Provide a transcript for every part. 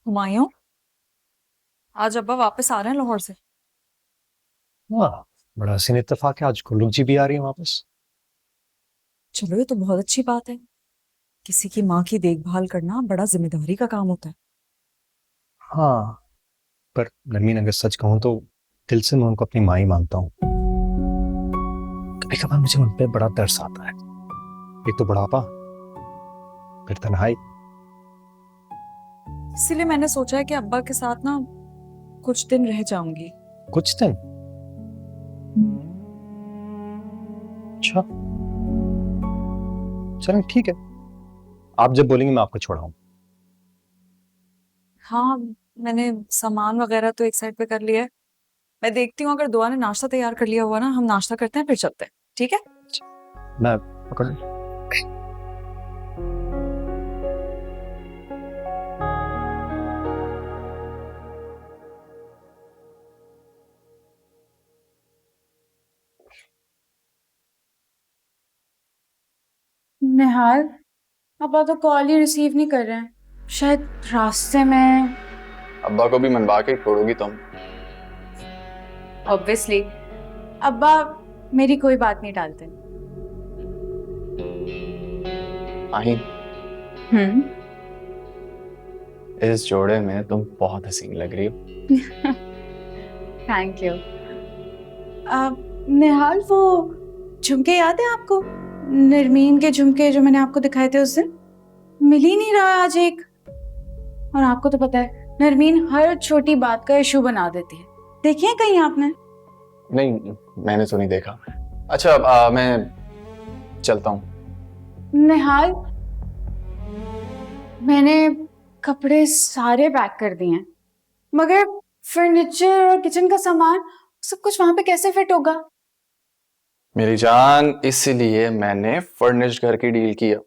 हुमायूं, आज अब्बा वापस आ रहे हैं लाहौर से। वाह, बड़ा हसीन इत्तेफाक है, आज कुल्लू जी भी आ रही है वापस। चलो, ये तो बहुत अच्छी बात है। किसी की माँ की देखभाल करना बड़ा जिम्मेदारी का काम होता है। हाँ, पर नरमीन अगर सच कहूँ तो दिल से मैं उनको अपनी माँ ही मानता हूँ। कभी कभार मुझे उन पे बड़ा तरस आता है। एक तो बुढ़ापा, फिर तन्हाई। इसीलिए मैंने सोचा है कि अब्बा के साथ ना कुछ दिन रह जाऊंगी। कुछ दिन? अच्छा, चलो ठीक है, आप जब बोलेंगे मैं आपको छोड़ाऊँ। हाँ, मैंने सामान वगैरह तो एक साइड पे कर लिया है। मैं देखती हूँ, अगर दुआ ने नाश्ता तैयार कर लिया हुआ ना, हम नाश्ता करते हैं फिर चलते हैं। ठीक है। मैं पकड़ लूं? निहाल, पापा तो कॉल ही रिसीव नहीं कर रहे हैं। शायद रास्ते में। अब्बा को भी मनवा के छोड़ोगी तुम? ऑब्वियसली अब्बा मेरी कोई बात नहीं टालते। नहीं, हम्म। इस जोड़े में तुम बहुत हसीन लग रही हो। Thank you. निहाल, वो झुमके याद है आपको? नरमीन के झुमके जो मैंने आपको दिखाए थे उस दिन। मिल ही नहीं रहा आज एक। और आपको तो पता है नरमीन हर छोटी बात का इशू बना देती है। देखिए कहीं आपने? नहीं, मैंने तो नहीं देखा। अच्छा, मैं चलता हूँ। निहाल, मैंने कपड़े सारे पैक कर दिए हैं, मगर फर्नीचर और किचन का सामान सब कुछ वहां पे कैसे फिट होगा? मेरी जान, इसीलिए मैंने फर्निश्ड घर की डील किया।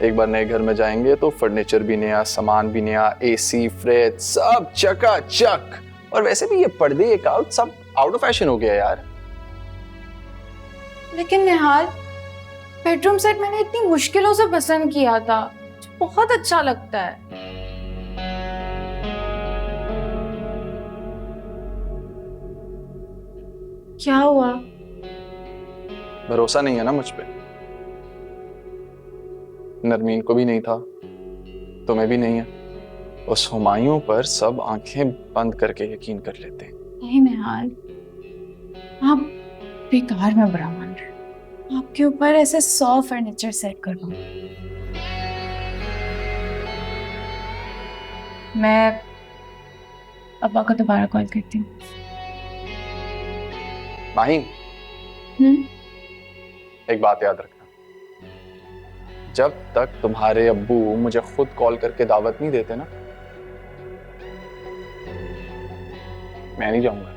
एक बार नए घर में जाएंगे तो फर्नीचर भी नया, सामान भी नया, एसी, फ्रिज, सब चकाचक। और वैसे भी ये पर्दे, ये काउच सब आउट ऑफ फैशन हो गया यार। लेकिन निहाल, बेडरूम सेट मैंने इतनी मुश्किलों से पसंद किया था, बहुत अच्छा लगता है। क्या हुआ? भरोसा नहीं है ना मुझ पे? नरमीन को भी नहीं था, तुम्हें भी नहीं है। उस हुमायूं पर सब आंखें बंद करके यकीन कर लेते हैं। नहीं निहाल, आप बेकार में बुरा मान रहे हैं। आपके ऊपर ऐसे 100 फर्नीचर सेट करवाऊं? मैं अब्बा को दोबारा कॉल करती हूँ। माही, हम्म। एक बात याद रखना, जब तक तुम्हारे अब्बू मुझे खुद कॉल करके दावत नहीं देते ना, मैं नहीं जाऊंगा।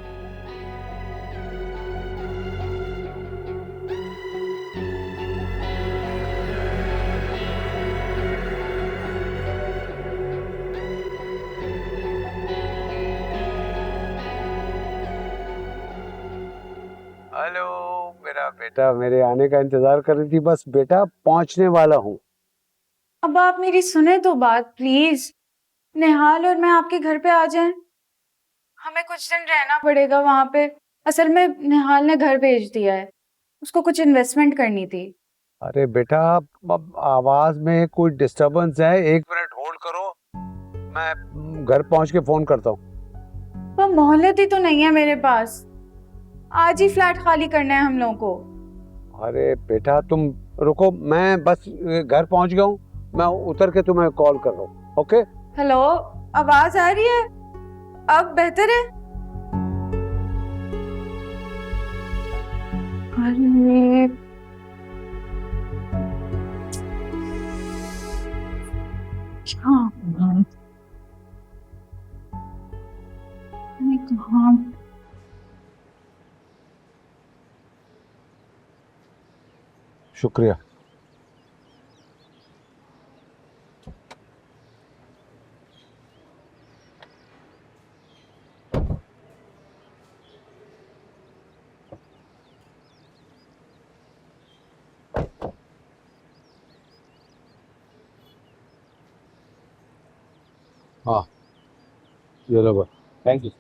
हेलो मेरा बेटा, मेरे आने का इंतजार कर रही थी। बस बेटा पहुंचने वाला हूँ। अब आप मेरी सुने तो बात प्लीज। निहाल और मैं आपके घर पे आ जाएं। हमें कुछ दिन रहना पड़ेगा वहां पे। असल में निहाल ने घर भेज दिया है, उसको कुछ इन्वेस्टमेंट करनी थी। अरे बेटा, अब आवाज में कोई डिस्टरबेंस है, 1 मिनट होल्ड करो। मैं घर पहुंच के फोन करता हूँ। पर मोहलत ही तो नहीं है मेरे पास। आज ही फ्लैट खाली करना है हम लोगों को। अरे बेटा तुम रुको, मैं बस घर पहुंच गया हूँ। मैं उतर के तुम्हें कॉल कर रहा हूँ। ओके। हेलो, आवाज आ रही है? अब बेहतर है? अरे क्या हुआ? मैं कहाँ? शुक्रिया। हाँ ये लो बस। Thank you.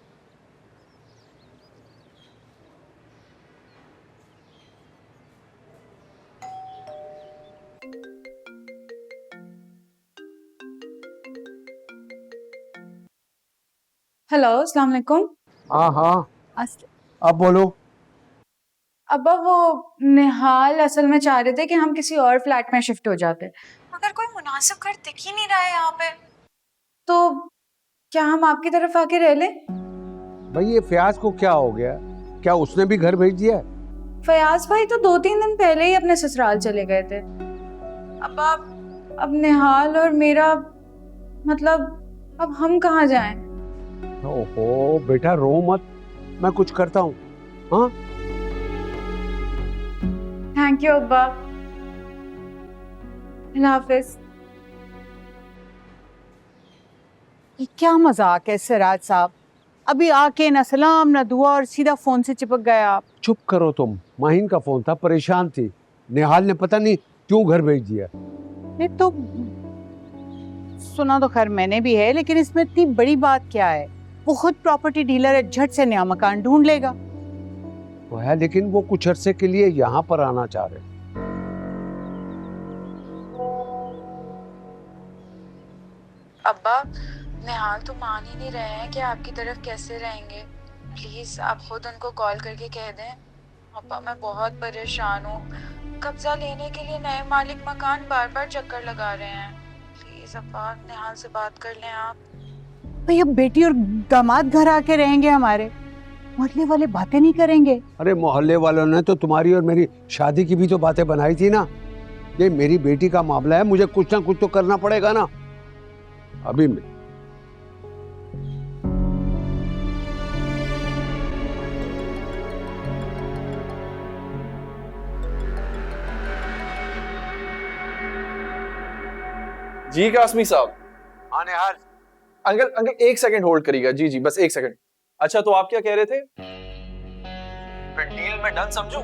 हेलो, अस्सलाम वालेकुम। हाँ हाँ अब बोलो। अब्बा वो निहाल असल में चाह रहे थे कि हम किसी और फ्लैट में शिफ्ट हो जाते, मगर कोई मुनासिब घर दिख ही नहीं रहा है यहाँ पे, तो क्या हम आपकी तरफ आके रह लें? भाई ये फयाज को क्या हो गया? क्या उसने भी घर भेज दिया? फयाज भाई तो 2-3 दिन पहले ही अपने ससुराल चले गए थे। अब्बा अब निहाल और मेरा मतलब अब हम कहाँ जाएं? ओहो बेटा रो मत, मैं कुछ करता हूँ। हाँ थैंक यू अब्बा, अल्लाह हाफिज। ये क्या मजाक है सिराज साहब, अभी आके ना सलाम ना दुआ और सीधा फोन से चिपक गए आप। चुप करो तुम, माहिन का फोन था, परेशान थी, निहाल ने पता नहीं क्यों घर भेज दिया। नहीं तो सुना तो खैर मैंने भी है, लेकिन इसमें इतनी बड़ी बात क्या है? वो खुद प्रॉपर्टी डीलर है, झट से नया मकान ढूंढ लेगा। वो है लेकिन वो कुछ अरसे के लिए यहाँ पर आना चाह रहे। अब्बा निहाल तो मान ही नहीं रहे हैं कि आपकी तरफ कैसे रहेंगे, प्लीज आप खुद उनको कॉल करके कह दें। अब्बा मैं बहुत परेशान हूँ, कब्जा लेने के लिए नए मालिक मकान बार बार चक्कर लगा रहे हैं। प्लीज अब्बा निहाल से बात कर लें आप। भैया बेटी और दामाद घर आके रहेंगे हमारे, मोहल्ले वाले बातें नहीं करेंगे? अरे मोहल्ले वालों ने तो तुम्हारी और मेरी शादी की भी तो बातें बनाई थी ना। ये मेरी बेटी का मामला है, मुझे कुछ ना कुछ तो करना पड़ेगा ना। अभी मैं जी कासमी साहब। हाँ निहाल। अंकल अंकल एक सेकंड होल्ड करिएगा। जी जी बस एक सेकंड। अच्छा तो आप क्या कह रहे थे? फिर डील में डन समझूं?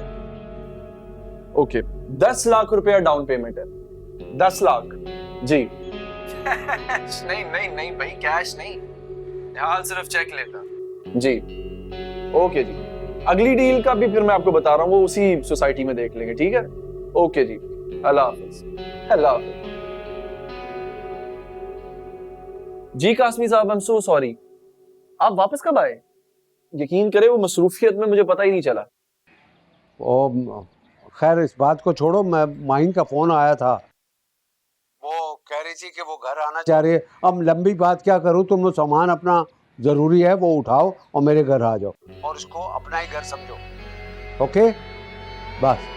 ओके 10 लाख रुपया डाउन पेमेंट है। 10 लाख जी। नहीं नहीं नहीं भाई कैश नहीं, निहाल सिर्फ चेक लेता। जी ओके जी, अगली डील का भी फिर मैं आपको बता रहा हूँ, वो उसी सोसाइटी में देख लेंगे। ठीक है ओके जी, अल्लाह हाफिज। अल्लाह हाफिज। जी कासमी साहब आई एम सो सॉरी, आप वापस कब आए? यकीन करें वो मसरूफियत में मुझे पता ही नहीं चला। ओ खैर इस बात को छोड़ो, मैं माहिन का फोन आया था, वो कह रही थी कि वो घर आना चाह रही है। अब लंबी बात क्या करूं, तुम लोग सामान अपना जरूरी है वो उठाओ और मेरे घर आ जाओ और इसको अपना ही घर समझो। ओके बस।